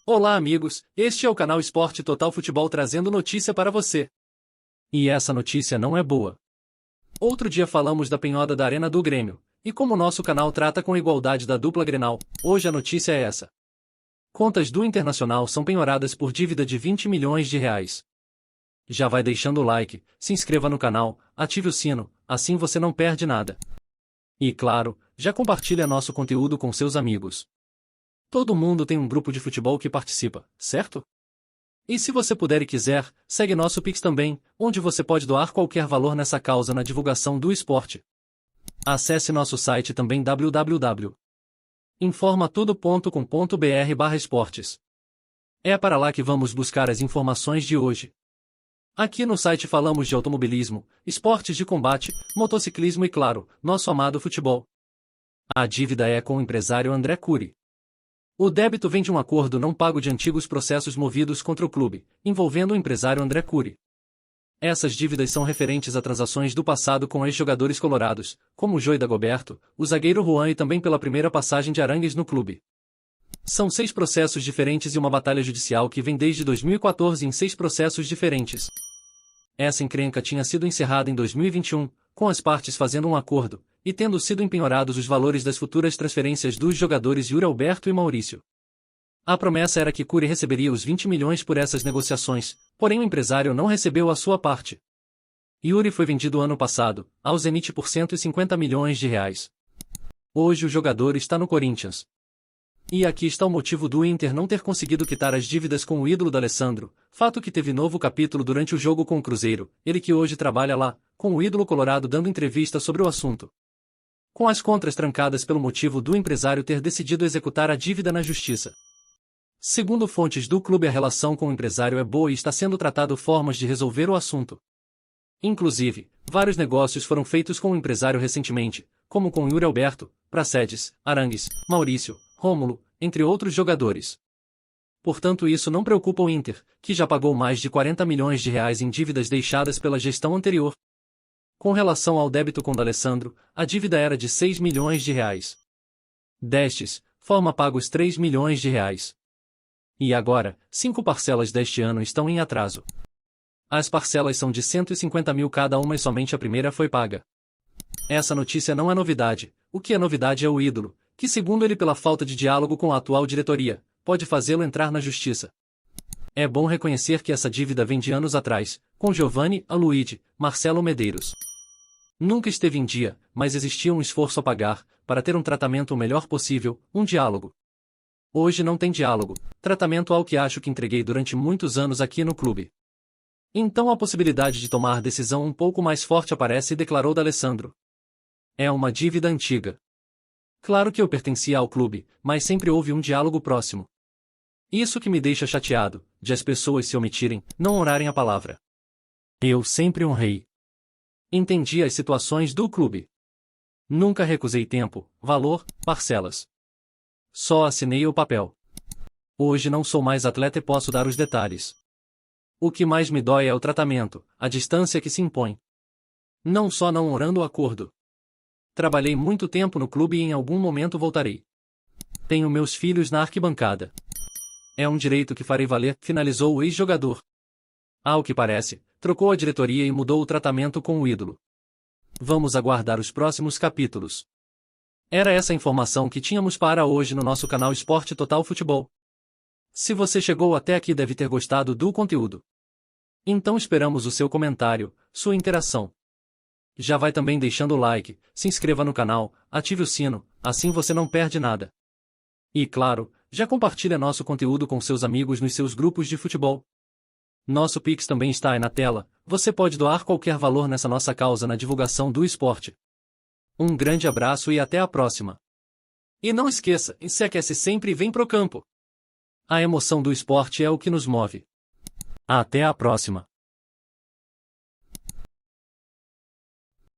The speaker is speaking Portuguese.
Olá amigos, este é o canal Esporte Total Futebol trazendo notícia para você. E essa notícia não é boa. Outro dia falamos da penhora da Arena do Grêmio, e como nosso canal trata com a igualdade da dupla Grenal, hoje a notícia é essa. Contas do Internacional são penhoradas por dívida de 20 milhões de reais. Já vai deixando o like, se inscreva no canal, ative o sino, assim você não perde nada. E claro, já compartilha nosso conteúdo com seus amigos. Todo mundo tem um grupo de futebol que participa, certo? E se você puder e quiser, segue nosso Pix também, onde você pode doar qualquer valor nessa causa na divulgação do esporte. Acesse nosso site também www.informatudo.com.br/esportes. É para lá que vamos buscar as informações de hoje. Aqui no site falamos de automobilismo, esportes de combate, motociclismo e claro, nosso amado futebol. A dívida é com o empresário André Cury. O débito vem de um acordo não pago de antigos processos movidos contra o clube, envolvendo o empresário André Cury. Essas dívidas são referentes a transações do passado com ex-jogadores colorados, como o Joey Dagoberto, o zagueiro Juan e também pela primeira passagem de Arangues no clube. São 6 processos diferentes e uma batalha judicial que vem desde 2014 em 6 processos diferentes. Essa encrenca tinha sido encerrada em 2021, com as partes fazendo um acordo, e tendo sido empenhorados os valores das futuras transferências dos jogadores Yuri Alberto e Maurício. A promessa era que Cury receberia os 20 milhões por essas negociações, porém o empresário não recebeu a sua parte. Yuri foi vendido ano passado, ao Zenit por 150 milhões de reais. Hoje o jogador está no Corinthians. E aqui está o motivo do Inter não ter conseguido quitar as dívidas com o ídolo D'Alessandro, fato que teve novo capítulo durante o jogo com o Cruzeiro, ele que hoje trabalha lá, com o ídolo colorado dando entrevista sobre o assunto. Com as contras trancadas pelo motivo do empresário ter decidido executar a dívida na justiça. Segundo fontes do clube, a relação com o empresário é boa e está sendo tratado formas de resolver o assunto. Inclusive, vários negócios foram feitos com o empresário recentemente, como com Yuri Alberto, Praxedes, Arangues, Maurício, Rômulo, entre outros jogadores. Portanto, isso não preocupa o Inter, que já pagou mais de 40 milhões de reais em dívidas deixadas pela gestão anterior. Com relação ao débito com D'Alessandro, a dívida era de 6 milhões de reais. Destes, forma pagos 3 milhões de reais. E agora, 5 parcelas deste ano estão em atraso. As parcelas são de 150 mil cada uma e somente a primeira foi paga. Essa notícia não é novidade, o que é novidade é o ídolo, que segundo ele pela falta de diálogo com a atual diretoria, pode fazê-lo entrar na justiça. É bom reconhecer que essa dívida vem de anos atrás, com Giovanni, Aloyde, Marcelo Medeiros. Nunca esteve em dia, mas existia um esforço a pagar, para ter um tratamento o melhor possível, um diálogo. Hoje não tem diálogo, tratamento ao que acho que entreguei durante muitos anos aqui no clube. Então a possibilidade de tomar decisão um pouco mais forte aparece e declarou D'Alessandro. É uma dívida antiga. Claro que eu pertencia ao clube, mas sempre houve um diálogo próximo. Isso que me deixa chateado, de as pessoas se omitirem, não honrarem a palavra. Eu sempre honrei. Entendi as situações do clube. Nunca recusei tempo, valor, parcelas. Só assinei o papel. Hoje não sou mais atleta e posso dar os detalhes. O que mais me dói é o tratamento, a distância que se impõe. Não só não honrando o acordo. Trabalhei muito tempo no clube e em algum momento voltarei. Tenho meus filhos na arquibancada. É um direito que farei valer, finalizou o ex-jogador. Ao que parece, trocou a diretoria e mudou o tratamento com o ídolo. Vamos aguardar os próximos capítulos. Era essa a informação que tínhamos para hoje no nosso canal Esporte Total Futebol. Se você chegou até aqui deve ter gostado do conteúdo. Então esperamos o seu comentário, sua interação. Já vai também deixando o like, se inscreva no canal, ative o sino, assim você não perde nada. E claro, já compartilha nosso conteúdo com seus amigos nos seus grupos de futebol. Nosso Pix também está aí na tela, você pode doar qualquer valor nessa nossa causa na divulgação do esporte. Um grande abraço e até a próxima. E não esqueça, se aquece sempre e vem pro campo. A emoção do esporte é o que nos move. Até a próxima.